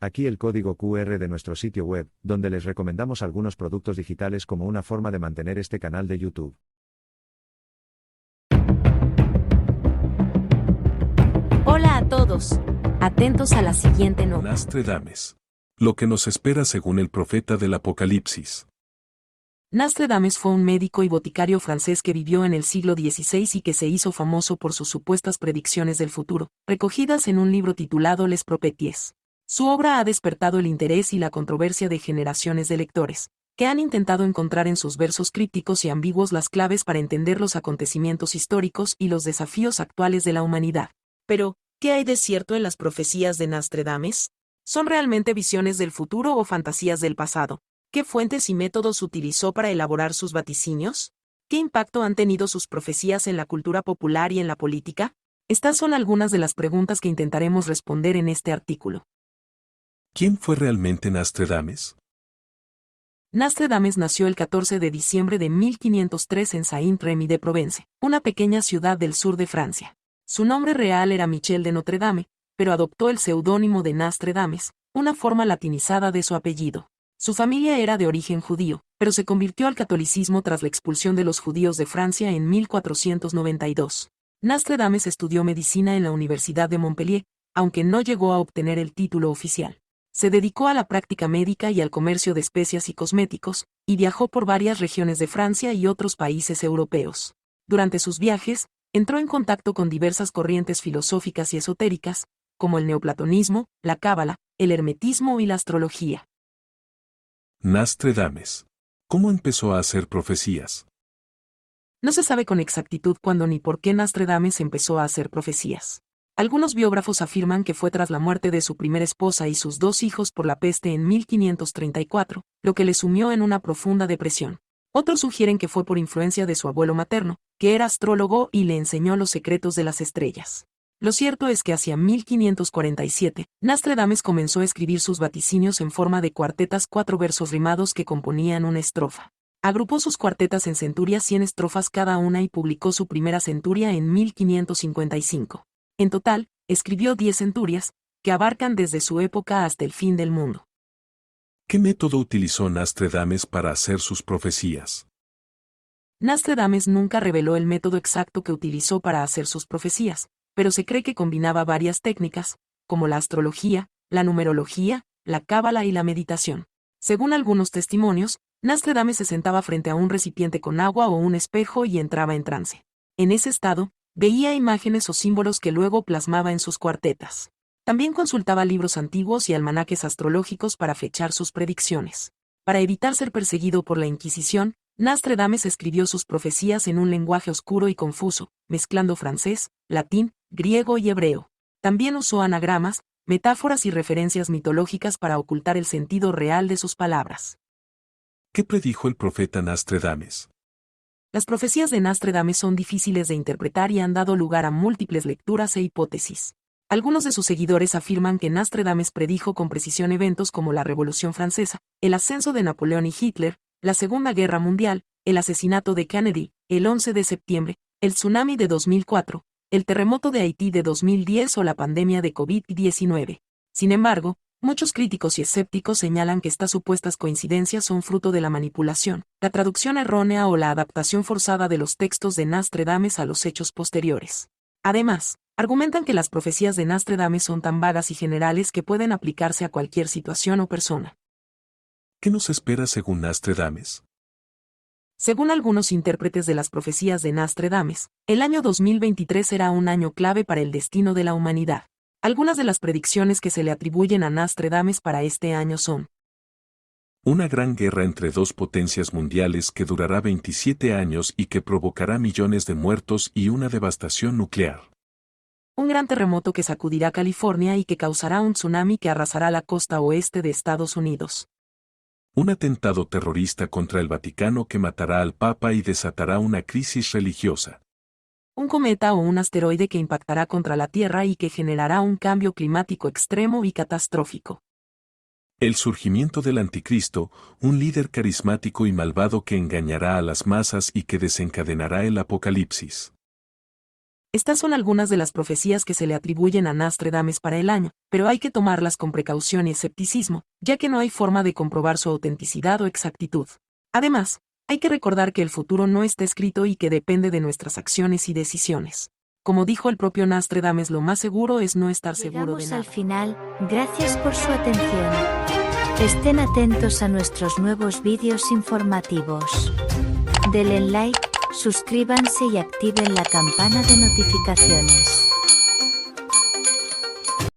Aquí el código QR de nuestro sitio web, donde les recomendamos algunos productos digitales como una forma de mantener este canal de YouTube. Hola a todos. Atentos a la siguiente nota. Nostradamus. Lo que nos espera según el profeta del Apocalipsis. Nostradamus fue un médico y boticario francés que vivió en el siglo XVI y que se hizo famoso por sus supuestas predicciones del futuro, recogidas en un libro titulado Les Prophéties. Su obra ha despertado el interés y la controversia de generaciones de lectores, que han intentado encontrar en sus versos crípticos y ambiguos las claves para entender los acontecimientos históricos y los desafíos actuales de la humanidad. Pero, ¿qué hay de cierto en las profecías de Nostradamus? ¿Son realmente visiones del futuro o fantasías del pasado? ¿Qué fuentes y métodos utilizó para elaborar sus vaticinios? ¿Qué impacto han tenido sus profecías en la cultura popular y en la política? Estas son algunas de las preguntas que intentaremos responder en este artículo. ¿Quién fue realmente Nostradamus? Nostradamus nació el 14 de diciembre de 1503 en Saint-Rémy de Provence, una pequeña ciudad del sur de Francia. Su nombre real era Michel de Notre Dame, pero adoptó el seudónimo de Nostradamus, una forma latinizada de su apellido. Su familia era de origen judío, pero se convirtió al catolicismo tras la expulsión de los judíos de Francia en 1492. Nostradamus estudió medicina en la Universidad de Montpellier, aunque no llegó a obtener el título oficial. Se dedicó a la práctica médica y al comercio de especias y cosméticos, y viajó por varias regiones de Francia y otros países europeos. Durante sus viajes, entró en contacto con diversas corrientes filosóficas y esotéricas, como el neoplatonismo, la cábala, el hermetismo y la astrología. Nostradamus. ¿Cómo empezó a hacer profecías? No se sabe con exactitud cuándo ni por qué Nostradamus empezó a hacer profecías. Algunos biógrafos afirman que fue tras la muerte de su primera esposa y sus 2 hijos por la peste en 1534, lo que le sumió en una profunda depresión. Otros sugieren que fue por influencia de su abuelo materno, que era astrólogo y le enseñó los secretos de las estrellas. Lo cierto es que hacia 1547, Nostradamus comenzó a escribir sus vaticinios en forma de cuartetas 4 versos rimados que componían una estrofa. Agrupó sus cuartetas en centurias 100 estrofas cada una y publicó su primera centuria en 1555. En total, escribió 10 centurias, que abarcan desde su época hasta el fin del mundo. ¿Qué método utilizó Nostradamus para hacer sus profecías? Nostradamus nunca reveló el método exacto que utilizó para hacer sus profecías, pero se cree que combinaba varias técnicas, como la astrología, la numerología, la cábala y la meditación. Según algunos testimonios, Nostradamus se sentaba frente a un recipiente con agua o un espejo y entraba en trance. En ese estado, veía imágenes o símbolos que luego plasmaba en sus cuartetas. También consultaba libros antiguos y almanaques astrológicos para fechar sus predicciones. Para evitar ser perseguido por la Inquisición, Nostradamus escribió sus profecías en un lenguaje oscuro y confuso, mezclando francés, latín, griego y hebreo. También usó anagramas, metáforas y referencias mitológicas para ocultar el sentido real de sus palabras. ¿Qué predijo el profeta Nostradamus? Las profecías de Nostradamus son difíciles de interpretar y han dado lugar a múltiples lecturas e hipótesis. Algunos de sus seguidores afirman que Nostradamus predijo con precisión eventos como la Revolución Francesa, el ascenso de Napoleón y Hitler, la Segunda Guerra Mundial, el asesinato de Kennedy, el 11 de septiembre, el tsunami de 2004, el terremoto de Haití de 2010 o la pandemia de COVID-19. Sin embargo, muchos críticos y escépticos señalan que estas supuestas coincidencias son fruto de la manipulación, la traducción errónea o la adaptación forzada de los textos de Nostradamus a los hechos posteriores. Además, argumentan que las profecías de Nostradamus son tan vagas y generales que pueden aplicarse a cualquier situación o persona. ¿Qué nos espera según Nostradamus? Según algunos intérpretes de las profecías de Nostradamus, el año 2023 será un año clave para el destino de la humanidad. Algunas de las predicciones que se le atribuyen a Nostradamus para este año son: una gran guerra entre 2 potencias mundiales que durará 27 años y que provocará millones de muertos y una devastación nuclear. Un gran terremoto que sacudirá California y que causará un tsunami que arrasará la costa oeste de Estados Unidos. Un atentado terrorista contra el Vaticano que matará al Papa y desatará una crisis religiosa. Un cometa o un asteroide que impactará contra la Tierra y que generará un cambio climático extremo y catastrófico. El surgimiento del Anticristo, un líder carismático y malvado que engañará a las masas y que desencadenará el apocalipsis. Estas son algunas de las profecías que se le atribuyen a Nostradamus para el año, pero hay que tomarlas con precaución y escepticismo, ya que no hay forma de comprobar su autenticidad o exactitud. Además, hay que recordar que el futuro no está escrito y que depende de nuestras acciones y decisiones. Como dijo el propio Nostradamus, lo más seguro es no estar seguro de Llegamos nada. al final, gracias por su atención. Estén atentos a nuestros nuevos vídeos informativos. Denle like, suscríbanse y activen la campana de notificaciones.